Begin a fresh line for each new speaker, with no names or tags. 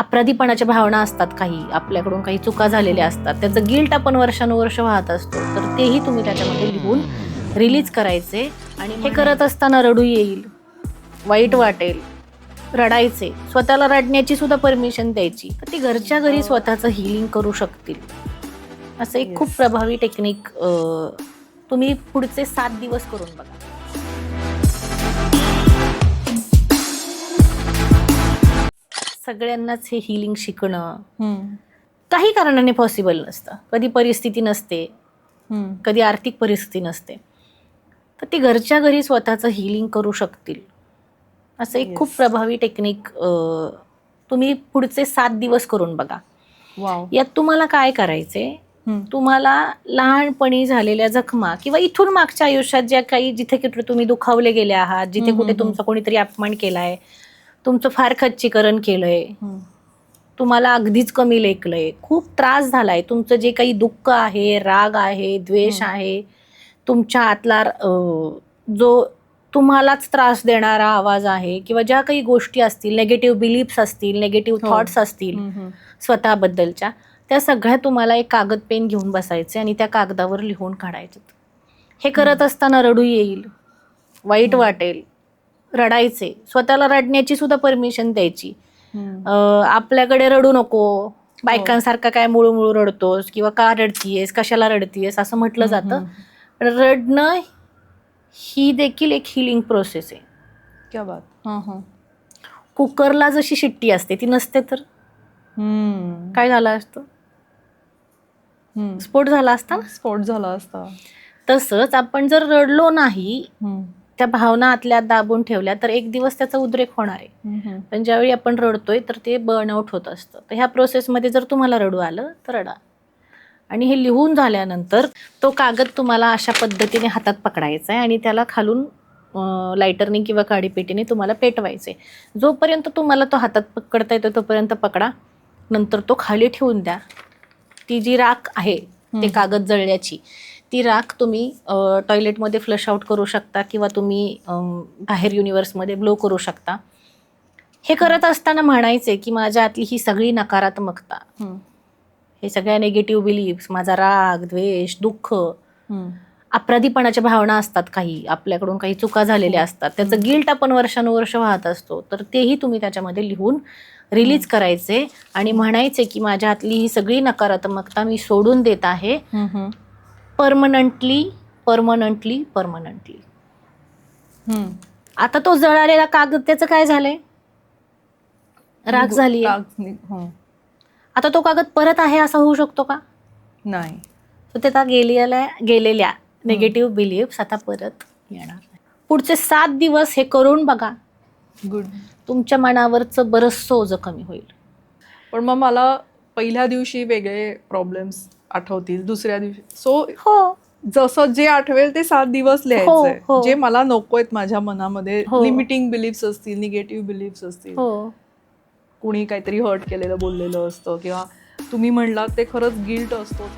अपराधीपणाच्या भावना असतात, काही आपल्याकडून काही चुका झालेल्या असतात, त्याचं गिल्ट आपण वर्षानुवर्ष वाहत असतो, तर तेही तुम्ही त्याच्यामध्ये लिहून रिलीज करायचे. आणि हे करत असताना रडू येईल, वाईट वाटेल, रडायचे, स्वतःला रडण्याची सुद्धा परमिशन द्यायची, तर ती घरच्या घरी स्वतःचं हिलिंग करू शकतील. असं एक खूप प्रभावी टेक्निक तुम्ही पुढचे 7 दिवस करून बघा. सगळ्यांनाच हे हिलिंग शिकणं काही कारणाने पॉसिबल नसतं. कधी परिस्थिती नसते, कधी आर्थिक परिस्थिती नसते, तर ती घरच्या घरी स्वतःचं हिलिंग करू शकतील. असं एक खूप प्रभावी टेक्निक तुम्ही पुढचे 7 दिवस करून बघा. यात तुम्हाला काय करायचंय, तुम्हाला लहानपणी झालेल्या जखमा किंवा इथून मागच्या आयुष्यात ज्या काही जिथे कुठे तुम्ही दुखावले गेले आहात, जिथे कुठे तुमचा कोणीतरी अपमान केलाय, तुमचं फार खच्चीकरण केलंय, तुम्हाला अगदीच कमी लेखलंय, खूप त्रास झालाय, तुमचं जे काही दुःख आहे, राग आहे, द्वेष आहे, तुमच्या आतला जो तुम्हालाच त्रास देणारा आवाज आहे, किंवा ज्या काही गोष्टी असतील, नेगेटिव्ह बिलीफ्स असतील, नेगेटिव्ह थॉट्स असतील स्वतःबद्दलच्या, त्या सगळ्या तुम्हाला एक कागद पेन घेऊन बसायचे आणि त्या कागदावर लिहून काढायचे. हे करत असताना रडू येईल, वाईट वाटेल, रडायचे, स्वतःला रडण्याची सुद्धा परमिशन द्यायची. आपल्याकडे रडू नको, बायकांसारखा काय मुळू रडतोस, किंवा का रडतीयस, कशाला रडतीयस, असं म्हटलं जातं. रडणं ही देखील एक हिलिंग प्रोसेस आहे.
क्या बात.
कुकरला जशी शिट्टी असते ती नसते तर काय झालं असतं, स्फोट झाला असता. तसंच आपण जर रडलो नाही, त्या भावना आतल्यात दाबून ठेवल्या, तर एक दिवस त्याचा उद्रेक होणार आहे. पण ज्यावेळी आपण रडतोय तर ते बर्नआउट होत असतं. तर ह्या प्रोसेसमध्ये जर तुम्हाला रडू आलं तर रडा. आणि हे लिहून झाल्यानंतर तो कागद तुम्हाला अशा पद्धतीने हातात पकडायचा आहे आणि त्याला खालून लायटरने किंवा काडीपेटीने तुम्हाला पेटवायचे. जोपर्यंत तुम्हाला तो हातात पकडता येतो तोपर्यंत पकडा, नंतर तो खाली ठेवून द्या. ती जी राख आहे, ते कागद जळल्याची, ती राख तुम्ही टॉयलेटमध्ये फ्लश आउट करू शकता, किंवा तुम्ही बाहेर युनिव्हर्समध्ये ब्लो करू शकता. हे करत असताना म्हणायचे की माझ्या आतली ही सगळी नकारात्मकता, हे सगळ्या निगेटिव्ह बिलीफ्स, माझा राग, द्वेष, दुःख, अपराधीपणाच्या भावना असतात, काही आपल्याकडून काही चुका झालेल्या असतात, त्याचं गिल्ट आपण वर्षानुवर्ष वाहत असतो, तर तेही तुम्ही त्याच्यामध्ये लिहून रिलीज करायचे आणि म्हणायचे की माझ्या आतली ही सगळी नकारात्मकता मी सोडून देत आहे, परमनंटली. आता तो जळालेला कागद, त्याचं काय झालंय, राख झाली. आता तो कागद परत आहे असं होऊ शकतो का?
नाही.
तर त्याचा गेलेल्या निगेटिव्ह बिलीफ्स आता परत येणार नाही. पुढचे 7 दिवस हे करून बघा.
गुड.
तुमच्या मनावरचं बरंचसं ओझं कमी होईल.
पण मग मला पहिल्या दिवशी वेगळे प्रॉब्लेम्स आठवतील, दुसऱ्या दिवशी जसं जे आठवेल ते 7 दिवस लिहायचंय. जे मला नकोयत माझ्या मनामध्ये, लिमिटिंग बिलीफ्स असतील, निगेटिव्ह बिलीफ्स असतील, कुणी काहीतरी हर्ट केलेलं बोललेलं असतं, किंवा तुम्ही म्हणलात ते खरंच गिल्ट असतो.